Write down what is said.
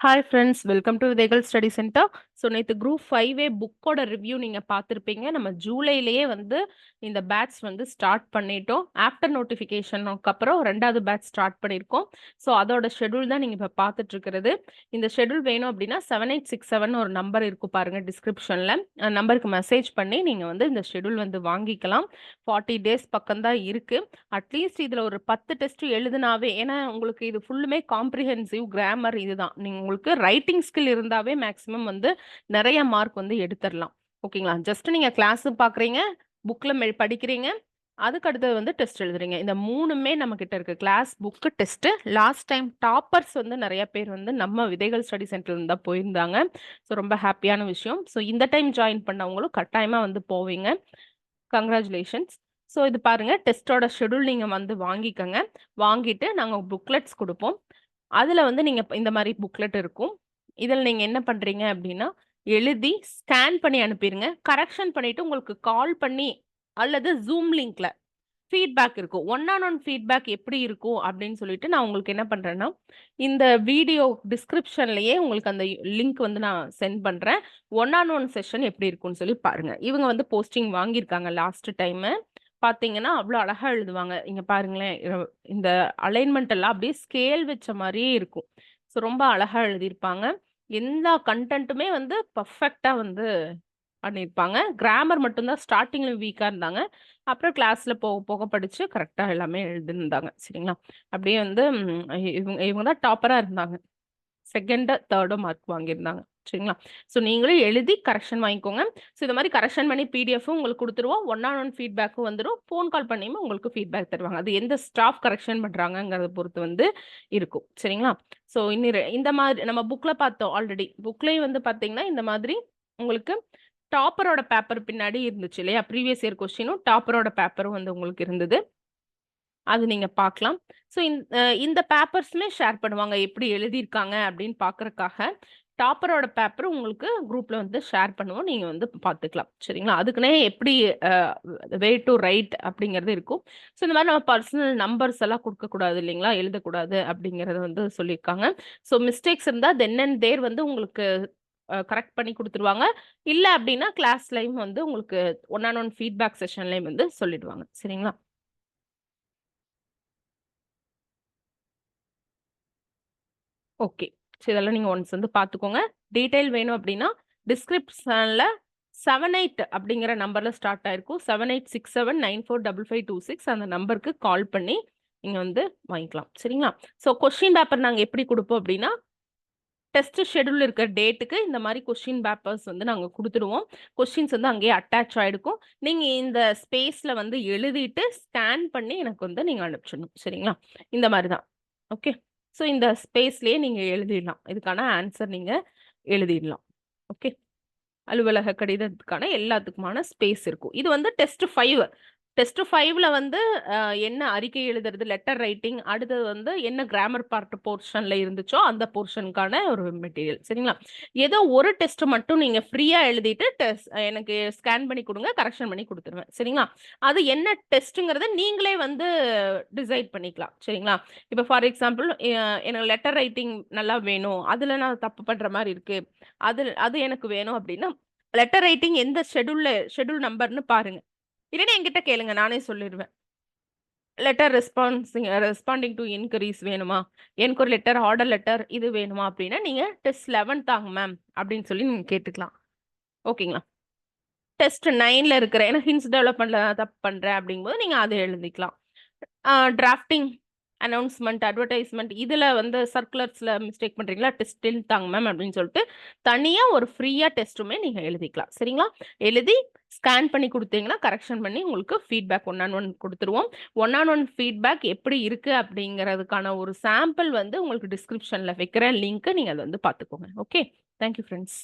Hi friends, welcome to விதைகள் study centre. So நேற்று group 5A புக்கோட ரிவ்யூ நீங்கள் பார்த்துருப்பீங்க. நம்ம ஜூலையிலேயே வந்து இந்த பேட்ச் வந்து ஸ்டார்ட் பண்ணிட்டோம். ஆஃப்டர் நோட்டிஃபிகேஷனுக்கு அப்புறம் 2வது பேட்ச் ஸ்டார்ட் பண்ணியிருக்கோம். ஸோ அதோட ஷெடியூல் தான் நீங்கள் இப்போ பார்த்துட்டு இருக்கிறது. இந்த ஷெடியூல் வேணும் அப்படின்னா 7867 ஒரு நம்பர் இருக்கும் பாருங்க டிஸ்கிரிப்ஷனில். அந்த நம்பருக்கு மெசேஜ் பண்ணி நீங்கள் வந்து இந்த ஷெடியூல் வந்து வாங்கிக்கலாம். 40 டேஸ் பக்கம் தான் இருக்குது. அட்லீஸ்ட் இதில் ஒரு 10 டெஸ்ட் எழுதுனாவே, ஏன்னா உங்களுக்கு இது ஃபுல்லுமே காம்ப்ரிஹென்சிவ் கிராமர் இதுதான். நீங்கள் உங்களுக்கு ரைட்டிங் ஸ்கில் இருந்தாவே மேக்ஸிமம் வந்து நிறைய மார்க் வந்து எடுத்துடலாம். ஓகேங்களா? ஜஸ்ட் நீங்க கிளாஸ் பாக்குறீங்க, புக்ல படிக்கிறீங்க, அதுக்கு அடுத்தது வந்து டெஸ்ட் எழுதுறீங்க. இந்த 3மே நம்ம கிட்ட இருக்கு. Class, book, test. Last time toppers வந்து நிறைய பேர் வந்து நம்ம விதைகள் ஸ்டடி சென்டர்ல இருந்தா போயிருந்தாங்க. ஸோ ரொம்ப ஹாப்பியான விஷயம். ஸோ இந்த டைம் ஜாயின் பண்ணவங்களும் கட்டாயமா வந்து போவீங்க. கங்க்ராச்சுலேஷன்ஸ். ஸோ இது பாருங்க, டெஸ்டோட ஷெடியூல் நீங்க வந்து வாங்கிக்கங்க. வாங்கிட்டு நாங்க புக்லெட்ஸ் கொடுப்போம். அதுல வந்து நீங்க இந்த மாதிரி புக்லெட் இருக்கும். இதில் நீங்க என்ன பண்றீங்க அப்படின்னா, எழுதி ஸ்கேன் பண்ணி அனுப்பிடுங்க. கரெக்ஷன் பண்ணிட்டு உங்களுக்கு கால் பண்ணி அல்லது ஜூம் லிங்க்ல ஃபீட்பேக் இருக்கும். 1-on-1 ஃபீட்பேக் எப்படி இருக்கும் அப்படின்னு சொல்லிட்டு நான் உங்களுக்கு என்ன பண்றேன்னா, இந்த வீடியோ டிஸ்கிரிப்ஷன்லயே உங்களுக்கு அந்த லிங்க் வந்து நான் சென்ட் பண்றேன். 1-on-1 செஷன் எப்படி இருக்கும்னு சொல்லி பாருங்க. இவங்க வந்து போஸ்டிங் வாங்கியிருக்காங்க லாஸ்ட் டைம். பார்த்தீங்கன்னா அவ்வளோ அழகா எழுதுவாங்க. இங்க பாருங்களேன், இந்த அலைன்மெண்ட் எல்லாம் அப்படியே ஸ்கேல் வச்ச மாதிரியே இருக்கும். ஸோ ரொம்ப அழகா எழுதியிருப்பாங்க. எல்லா கண்டென்ட்டுமே வந்து பர்ஃபெக்ட்டா வந்து பண்ணியிருப்பாங்க. கிராமர் மட்டும்தான் ஸ்டார்டிங்ல வீக்கா இருந்தாங்க. அப்புறம் கிளாஸ்ல போக போக படிச்சு கரெக்ட்டா எல்லாமே எழுதிருந்தாங்க. சரிங்களா? அப்படியே வந்து இவங்க இவங்க தான் டாப்பரா இருந்தாங்க. 2, 3 மார்க் வாங்கியிருந்தாங்க. சரிங்களா? ஸோ நீங்களும் எழுதி கரெக்ஷன் வாங்கிக்கோங்க. ஸோ இந்த மாதிரி கரெக்ஷன் பண்ணி பிடிஎஃப்பும் உங்களுக்கு கொடுத்துருவோம். 1-on-1 ஃபீட்பேக்கும் வந்துடும். ஃபோன் கால் பண்ணியுமே உங்களுக்கு ஃபீட்பேக் தருவாங்க. அது எந்த ஸ்டாஃப் கரெக்ஷன் பண்றாங்கங்கிறத பொறுத்து வந்து இருக்கும். சரிங்களா? ஸோ இந்த மாதிரி நம்ம புக்ல பார்த்தோம் ஆல்ரெடி. புக்லயும் வந்து பார்த்தீங்கன்னா இந்த மாதிரி உங்களுக்கு டாப்பரோட பேப்பர் பின்னாடி இருந்துச்சு இல்லையா? ப்ரீவியஸ் இயர் கொஸ்டினும் டாப்பரோட பேப்பரும் வந்து உங்களுக்கு இருந்தது. அது நீங்க பார்க்கலாம். ஸோ இந்த பேப்பர்ஸுமே ஷேர் பண்ணுவாங்க. எப்படி எழுதியிருக்காங்க அப்படின்னு பார்க்கறக்காக. டாப்பரோட பேப்பர் உங்களுக்கு குரூப்ல வந்து ஷேர் பண்ணுவோம். நீங்க வந்து பார்த்துக்கலாம். சரிங்களா? அதுக்குன்னே எப்படி அ வே டூ ரைட் அப்படிங்கிறது இருக்கும். ஸோ இந்த மாதிரி நம்ம பர்சனல் நம்பர்ஸ் எல்லாம் குடுக்கக்கூடாது இல்லைங்களா? எழுதக்கூடாது அப்படிங்கிறத வந்து சொல்லியிருக்காங்க. ஸோ மிஸ்டேக்ஸ் இருந்தா தென் அண்ட் தேர் வந்து உங்களுக்கு கரெக்ட் பண்ணி குடுத்துருவாங்க. இல்ல அப்படின்னா கிளாஸ்லயும் வந்து உங்களுக்கு 1-on-1 ஃபீட்பேக் செஷன்லயும் வந்து சொல்லிடுவாங்க. சரிங்களா? ஓகே. ஸோ இதெல்லாம் நீங்க ஒன்ஸ் வந்து பார்த்துக்கோங்க. டீட்டெயில் வேணும் அப்படின்னா, டிஸ்கிரிப்ஷன்ல 78 அப்படிங்கிற நம்பர்ல ஸ்டார்ட் ஆயிருக்கும். 7867945526 அந்த நம்பருக்கு கால் பண்ணி நீங்க வந்து வாங்கிக்கலாம். சரிங்களா? ஸோ கொஸ்டின் பேப்பர் நாங்க எப்படி குடுப்போம் அப்படின்னா, டெஸ்ட் ஷெட்யூல் இருக்கிற டேட்டுக்கு இந்த மாதிரி கொஸ்டின் பேப்பர்ஸ் வந்து நாங்க குடுத்துருவோம். கொஸ்டின்ஸ் வந்து அங்கேயே அட்டாச் ஆயிருக்கும். நீங்க இந்த ஸ்பேஸ்ல வந்து எழுதிட்டு ஸ்கேன் பண்ணி எனக்கு வந்து நீங்க அனுப்பிச்சிடணும். சரிங்களா? இந்த மாதிரி தான். ஓகே. ஸோ இந்த ஸ்பேஸ்லயே நீங்க எழுதிடலாம். இதுக்கான ஆன்சர் நீங்க எழுதிடலாம். ஓகே. அலுவலக கடிதத்துக்கான எல்லாத்துக்குமான ஸ்பேஸ் இருக்கும். இது வந்து டெஸ்ட் 5. டெஸ்ட் 5ல வந்து என்ன அறிக்கை எழுதுறது, லெட்டர் ரைட்டிங், அடுத்தது வந்து என்ன கிராமர் பார்ட் போர்ஷன்ல இருந்துச்சோ அந்த போர்ஷனுக்கான ஒரு மெட்டீரியல். சரிங்களா? ஏதோ ஒரு டெஸ்ட் மட்டும் நீங்க ஃப்ரீயா எழுதிட்டு எனக்கு ஸ்கேன் பண்ணி கொடுங்க, கரெக்ஷன் பண்ணி கொடுத்துருவேன். சரிங்களா? அது என்ன டெஸ்ட்ங்கிறத நீங்களே வந்து டிசைட் பண்ணிக்கலாம். சரிங்களா? இப்போ ஃபார் எக்ஸாம்பிள் எனக்கு லெட்டர் ரைட்டிங் நல்லா வேணும். அதுல நான் தப்பு பண்ற மாதிரி இருக்கு. அது எனக்கு வேணும் அப்படின்னா, லெட்டர் ரைட்டிங் எந்த ஷெட்யூல் நம்பர்ன்னு பாருங்க. இல்லைன்னா என்கிட்ட கேளுங்க, நானே சொல்லிடுவேன். லெட்டர் ரெஸ்பாண்டிங் டு என்குயரீஸ் வேணுமா? எனக்கு ஒரு லெட்டர், ஆர்டர் லெட்டர் இது வேணுமா அப்படின்னா, நீங்க டெஸ்ட் 11 தாங்க மேம் அப்படின்னு சொல்லி நீங்க கேட்டுக்கலாம். ஓகேங்களா? டெஸ்ட் 9ல இருக்கிற ஏன்னா ஹிண்ட்ஸ் டெவலப்மெண்ட்ல தப்பு பண்றேன் அப்படிங்கும்போது நீங்க அதை எழுதிக்கலாம். டிராஃப்டிங், அனௌன்ஸ்மெண்ட், அட்வர்டைஸ்மெண்ட் இதுல வந்து சர்க்குலர்ஸ்ல மிஸ்டேக் பண்றீங்களா? டெஸ்ட் 10 தாங்க மேம் அப்படின்னு சொல்லிட்டு தனியா ஒரு ஃப்ரீயா டெஸ்ட்டுமே நீங்க எழுதிக்கலாம். சரிங்களா? எழுதி ஸ்கேன் பண்ணி கொடுத்தீங்கன்னா கரெக்ஷன் பண்ணி உங்களுக்கு ஃபீட்பேக் 1-on-1 கொடுத்துருவோம். 1-on-1 ஃபீட்பேக் எப்படி இருக்கு அப்படிங்கிறதுக்கான ஒரு சாம்பிள் வந்து உங்களுக்கு டிஸ்கிரிப்ஷன்ல வைக்கிறேன் லிங்க். நீங்க அதை வந்து பார்த்துக்கோங்க. ஓகே. Thank you friends.